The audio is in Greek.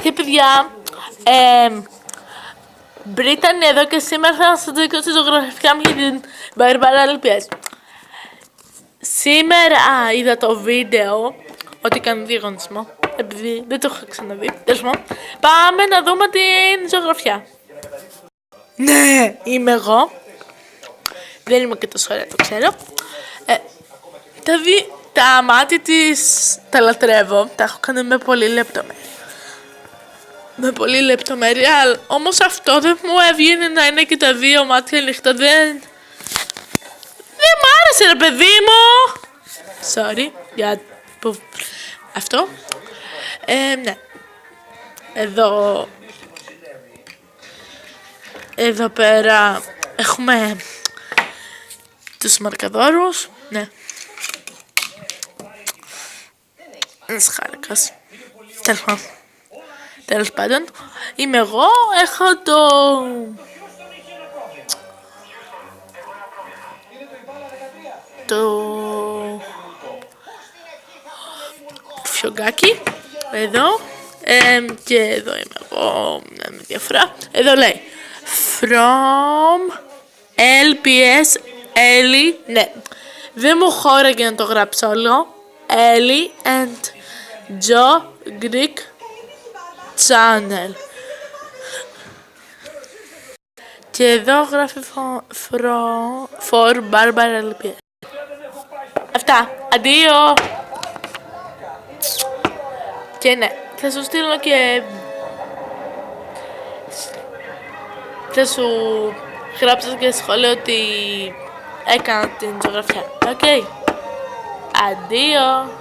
Και παιδιά, Μπρίτανη εδώ και σήμερα θα σας δείξω τη ζωγραφιά μου για την Μπάρμπαρα Λιπιές. Σήμερα είδα το βίντεο ότι κάνω διαγωνισμό, επειδή δεν το είχα ξαναδεί. Τέλος πάντων, πάμε να δούμε την ζωγραφιά. Ναι, είμαι εγώ. Δεν είμαι και τόσο ωραία, το ξέρω. Τα μάτια της τα λατρεύω, τα έχω κάνει με πολύ λεπτομέρεια. Όμως αυτό δεν μου έβγαινε να είναι και τα δύο μάτια ανοιχτά. Δεν μ' άρεσε ρε παιδί μου. Sorry για αυτό. Ναι. Εδώ πέρα έχουμε τους μαρκαδόρους. Ναι. Ένας χάρακας. Τέλος πάντων, είμαι εγώ, έχω το φιωγκάκι, εδώ, και εδώ είμαι εγώ, με διαφορά. Εδώ λέει, from LPS Ellie, ναι, δεν μου χώραγε να το γράψω όλο, Ellie and Joe Greek Channel. Και εδώ γράφει for Barbara Lippies. Αυτά, αντίο. Και ναι, θα σου στείλω και θα σου γράψω και σχόλιο ότι έκανα την ζωγραφιά. Οκ, αντίο.